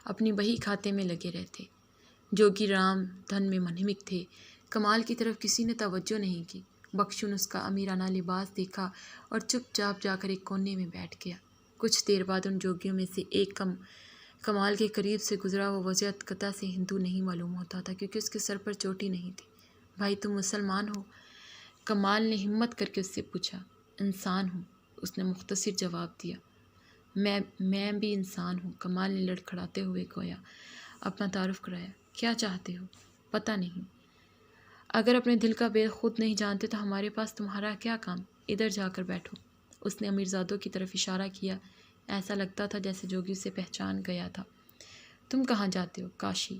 اپنی بہی کھاتے میں لگے رہتے۔ جوگی رام دھن میں منہمک تھے۔ کمال کی طرف کسی نے توجہ نہیں کی۔ بکشو نے اس کا امیرانہ لباس دیکھا اور چپ چاپ جا کر ایک کونے میں بیٹھ گیا۔ کچھ دیر بعد ان جوگیوں میں سے ایک کمال کے قریب سے گزرا۔ وہ وجہت قطع سے ہندو نہیں معلوم ہوتا تھا، کیونکہ اس کے سر پر چوٹی نہیں تھی۔ بھائی تم مسلمان ہو؟ کمال نے ہمت کر کے اس سے پوچھا۔ انسان ہوں، اس نے مختصر جواب دیا۔ میں بھی انسان ہوں، کمال نے لڑکھڑاتے ہوئے گویا اپنا تعارف کرایا۔ کیا چاہتے ہو؟ پتہ نہیں۔ اگر اپنے دل کا بید خود نہیں جانتے تو ہمارے پاس تمہارا کیا کام؟ ادھر جا کر بیٹھو۔ اس نے امیرزادوں کی طرف اشارہ کیا۔ ایسا لگتا تھا جیسے جوگی اسے پہچان گیا تھا۔ تم کہاں جاتے ہو؟ کاشی۔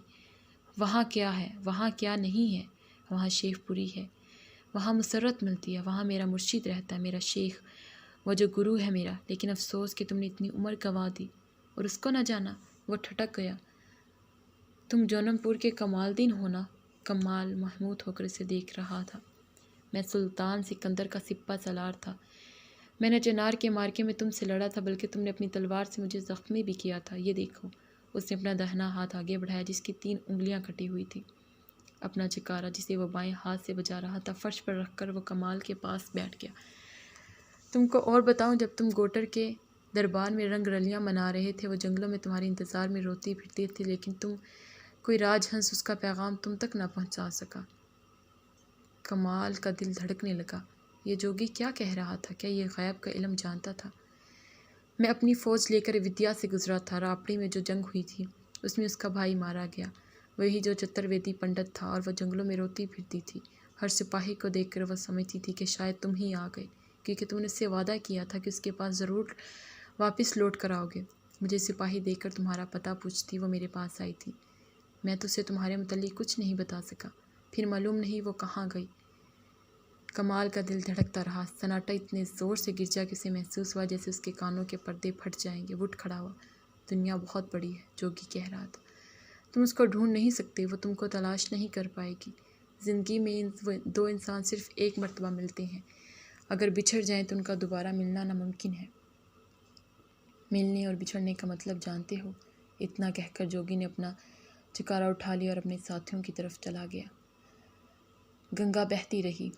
وہاں کیا ہے؟ وہاں کیا نہیں ہے؟ وہاں شیخ پوری ہے، وہاں مسرت ملتی ہے، وہاں میرا مرشد رہتا ہے، میرا شیخ، وہ جو گرو ہے میرا۔ لیکن افسوس کہ تم نے اتنی عمر گنوا دی اور اس کو نہ جانا۔ وہ ٹھٹک گیا۔ تم جونم پور کے کمال دین ہو نا؟ کمال محمود ہو کر اسے دیکھ رہا تھا۔ میں سلطان سکندر کا سپہ سالار تھا۔ میں نے چنار کے مارکے میں تم سے لڑا تھا، بلکہ تم نے اپنی تلوار سے مجھے زخمی بھی کیا تھا۔ یہ دیکھو۔ اس نے اپنا داہنا ہاتھ آگے بڑھایا جس کی 3 انگلیاں کٹی ہوئی تھیں۔ اپنا چکارا جسے وہ بائیں ہاتھ سے بجا رہا تھا فرش پر رکھ کر وہ کمال کے پاس بیٹھ گیا۔ تم کو اور بتاؤں، جب تم گوٹر کے دربار میں رنگ رلیاں منا رہے تھے، وہ جنگلوں میں تمہارے انتظار میں روتی پھرتی تھی، لیکن کوئی راج ہنس اس کا پیغام تم تک نہ پہنچا سکا۔ کمال کا دل دھڑکنے لگا۔ یہ جوگی کیا کہہ رہا تھا؟ کیا یہ غیب کا علم جانتا تھا؟ میں اپنی فوج لے کر ودیا سے گزرا تھا۔ راپڑی میں جو جنگ ہوئی تھی اس میں اس کا بھائی مارا گیا، وہی جو چترویدی پنڈت تھا، اور وہ جنگلوں میں روتی پھرتی تھی۔ ہر سپاہی کو دیکھ کر وہ سمجھتی تھی کہ شاید تم ہی آ گئے، کیونکہ تم نے اس سے وعدہ کیا تھا کہ اس کے پاس ضرور واپس لوٹ کر آؤ گے۔ مجھے سپاہی دیکھ کر تمہارا پتہ پوچھتی وہ میرے پاس آئی تھی۔ میں تو اسے تمہارے متعلق کچھ نہیں بتا سکا، پھر معلوم نہیں وہ کہاں گئی۔ کمال کا دل دھڑکتا رہا۔ سناٹا اتنے زور سے گرجا کہ اسے محسوس ہوا جیسے اس کے کانوں کے پردے پھٹ جائیں گے۔ وہ اٹھ کھڑا ہوا۔ دنیا بہت بڑی ہے، جوگی کہہ رہا تھا۔ تم اس کو ڈھونڈ نہیں سکتے، وہ تم کو تلاش نہیں کر پائے گی۔ زندگی میں دو انسان صرف ایک مرتبہ ملتے ہیں، اگر بچھڑ جائیں تو ان کا دوبارہ ملنا ناممکن ہے۔ ملنے اور بچھڑنے کا مطلب جانتے ہو؟ اتنا کہہ کر جوگی نے اپنا چکارا اٹھا لیا اور اپنے ساتھیوں کی طرف چلا گیا۔ گنگا بہتی رہی۔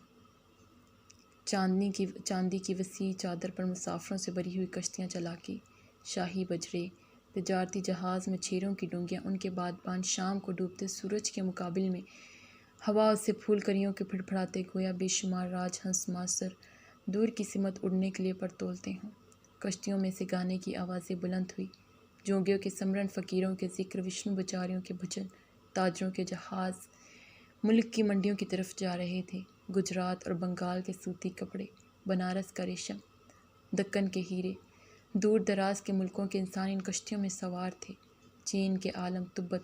چاندی کی وسیع چادر پر مسافروں سے بھری ہوئی کشتیاں چلا کی، شاہی بجرے، تجارتی جہاز، مچھیروں کی ڈونگیاں، ان کے بادبان شام کو ڈوبتے سورج کے مقابل میں ہوا سے پھول کریوں کے پھڑپھڑاتے گویا بے شمار راج ہنس ماسر دور کی سمت اڑنے کے لیے پر تولتے ہوں۔ کشتیوں میں سے گانے کی آوازیں بلند ہوئی، جوگیوں کے سمرن، فقیروں کے ذکر، وشنو بچاریوں کے بھجن، تاجروں کے جہاز ملک کی منڈیوں کی طرف جا رہے تھے۔ گجرات اور بنگال کے سوتی کپڑے، بنارس کا ریشم، دکن کے ہیرے، دور دراز کے ملکوں کے انسان ان کشتیوں میں سوار تھے۔ چین کے عالم، تبت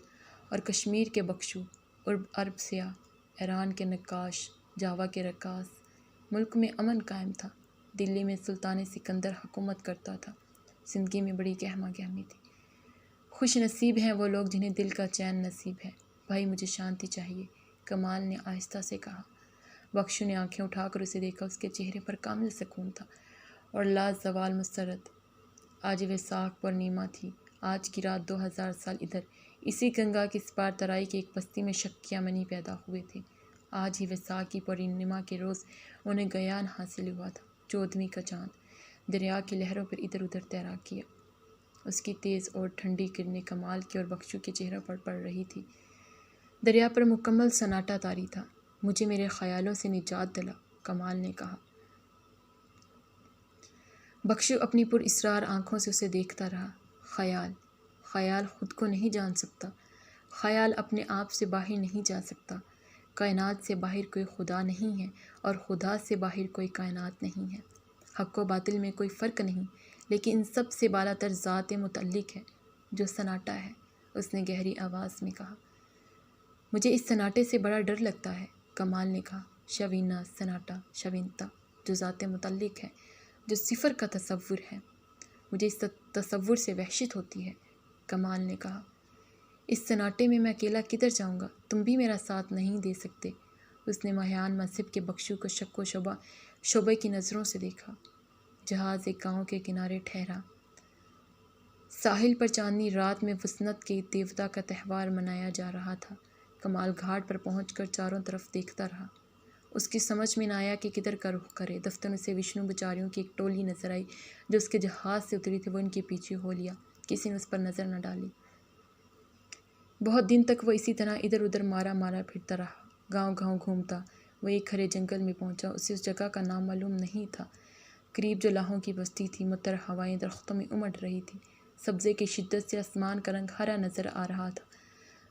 اور کشمیر کے بخشو، عرب سیاح، ایران کے نقاش، جاوا کے رقاص۔ ملک میں امن قائم تھا۔ دلی میں سلطان سکندر حکومت کرتا تھا۔ زندگی میں بڑی گہما گہمی تھی۔ خوش نصیب ہیں وہ لوگ جنہیں دل کا چین نصیب ہے۔ بھائی مجھے شانتی چاہیے، کمال نے آہستہ سے کہا۔ بخشو نے آنکھیں اٹھا کر اسے دیکھا۔ اس کے چہرے پر کامل سکون تھا اور لازوال مسرت۔ آج ویساکھ پورنیما تھی۔ آج کی رات 2000 سال ادھر اسی گنگا کی اس پار ترائی کی ایک بستی میں شکیا منی پیدا ہوئے تھے۔ آج ہی ویساکھ کی پورنیما کے روز انہیں گیان حاصل ہوا تھا۔ 14ویں کا چاند دریا کی لہروں پر ادھر ادھر تیراک کیا۔ اس کی تیز اور ٹھنڈی کرنیں کمال کے اور بخشو کے چہروں پر پڑ رہی تھی۔ دریا پر مکمل سناٹا طاری تھا۔ مجھے میرے خیالوں سے نجات دلا، کمال نے کہا۔ بخشو اپنی پر اسرار آنکھوں سے اسے دیکھتا رہا۔ خیال خود کو نہیں جان سکتا۔ خیال اپنے آپ سے باہر نہیں جا سکتا۔ کائنات سے باہر کوئی خدا نہیں ہے اور خدا سے باہر کوئی کائنات نہیں ہے۔ حق و باطل میں کوئی فرق نہیں، لیکن ان سب سے بالا تر ذات متعلق ہے جو سناٹا ہے، اس نے گہری آواز میں کہا۔ مجھے اس سناٹے سے بڑا ڈر لگتا ہے، کمال نے کہا۔ شوینا سناٹا، شوینتا، جو ذات متعلق ہے، جو صفر کا تصور ہے۔ مجھے اس تصور سے وحشت ہوتی ہے، کمال نے کہا۔ اس سناٹے میں اکیلا کدھر جاؤں گا؟ تم بھی میرا ساتھ نہیں دے سکتے۔ اس نے ماہیان مذہب کے بخشو کو شک و شبہ کی نظروں سے دیکھا۔ جہاز ایک گاؤں کے کنارے ٹھہرا۔ ساحل پر چاندنی رات میں وسنت کے دیوتا کا تہوار منایا جا رہا تھا۔ کمال گھاٹ پر پہنچ کر چاروں طرف دیکھتا رہا۔ اس کی سمجھ میں نہ آیا کہ کدھر کا رخ کرے۔ دفتروں سے وشنو بچاریوں کی ایک ٹولی نظر آئی جو اس کے جہاز سے اتری تھی۔ وہ ان کے پیچھے ہو لیا، کسی نے اس پر نظر نہ ڈالی۔ بہت دن تک وہ اسی طرح ادھر ادھر مارا پھرتا رہا، گاؤں گاؤں گھومتا۔ وہ ایک ہرے جنگل میں پہنچا۔ اسے اس جگہ کا نام معلوم نہیں تھا۔ قریب جو لاہوں کی بستی تھی، معطر ہوائیں درختوں میں امڈ رہی تھی۔ سبزے کی شدت سے آسمان کا رنگ ہرا نظر آ رہا تھا۔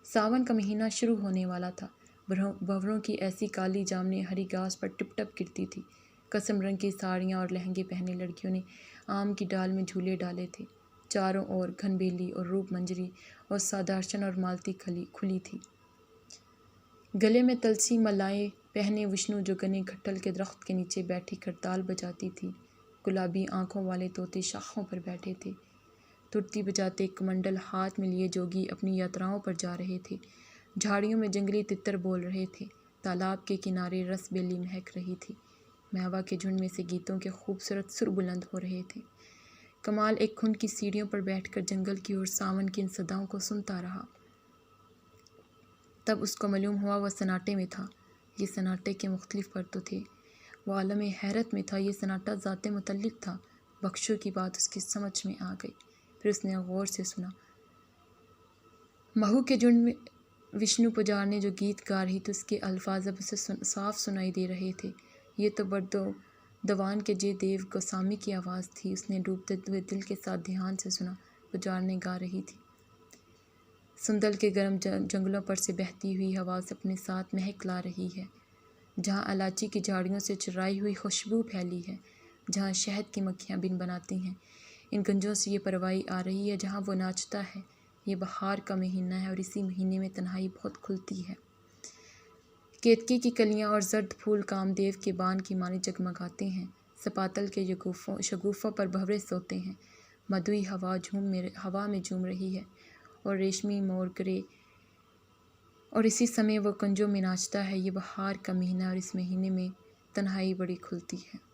ساون کا مہینہ شروع ہونے والا تھا۔ بھنوروں کی ایسی کالی جامنیں ہری گھاس پر ٹپ ٹپ گرتی تھی۔ قسم رنگ کی ساڑیاں اور لہنگے پہنے لڑکیوں نے آم کی ڈال میں جھولے ڈالے تھے۔ چاروں اور گھن بیلی اور روپ منجری اور سادارشن اور مالتی کھلی تھی۔ گلے میں تلسی ملائیں پہنے وشنو جو گنے گھٹل کے درخت کے نیچے بیٹھی کرتال بجاتی تھی۔ گلابی آنکھوں والے طوطے شاخوں پر بیٹھے تھے۔ ترتی بجاتے کمنڈل ہاتھ میں لیے جوگی اپنی یاتراؤں پر جا رہے تھے۔ جھاڑیوں میں جنگلی تتر بول رہے تھے۔ تالاب کے کنارے رس بیلی مہک رہی تھی۔ میوا کے جھنڈ میں سے گیتوں کے خوبصورت سر بلند ہو رہے تھے۔ کمال ایک کھنڈ کی سیڑھیوں پر بیٹھ کر جنگل کی اور ساون کی ان صداؤں کو سنتا رہا۔ تب اس کو معلوم ہوا وہ سناٹے میں تھا۔ یہ سناٹے کے مختلف پرتو تھے۔ وہ عالم حیرت میں تھا۔ یہ سناٹا ذات متعلق تھا۔ بخشو کی بات اس کی سمجھ میں آ گئی۔ پھر اس نے غور سے سنا۔ مہو کے جھنڈ میں وشنو پجارنے جو گیت گا رہی تھی، اس کے الفاظ اب اسے صاف سنائی دے رہے تھے۔ یہ تو دوان کے جے دیو گوسامی کی آواز تھی۔ اس نے ڈوبتے ہوئے دل کے ساتھ دھیان سے سنا۔ پجارنے گا رہی تھی۔ سندل کے گرم جنگلوں پر سے بہتی ہوئی ہوا اپنے ساتھ مہک لا رہی ہے۔ جہاں الائچی کی جھاڑیوں سے چرائی ہوئی خوشبو پھیلی ہے، جہاں شہد کی مکھیاں بن بناتی ہیں، ان گنجوں سے یہ پروائی آ رہی ہے جہاں وہ ناچتا ہے۔ یہ بہار کا مہینہ ہے اور اسی مہینے میں تنہائی بہت کھلتی ہے۔ کیتکی کی کلیاں اور زرد پھول کامدیو کے بان کی مانی جگمگاتے ہیں۔ سپاتل کے شگوفوں پر بھنورے سوتے ہیں۔ مدھوئی ہوا میں جھوم رہی ہے اور ریشمی مور گرے، اور اسی سمے وہ کنجوں میں ناچتا ہے۔ یہ بہار کا مہینہ ہے اور اس مہینے میں تنہائی بڑی کھلتی ہے۔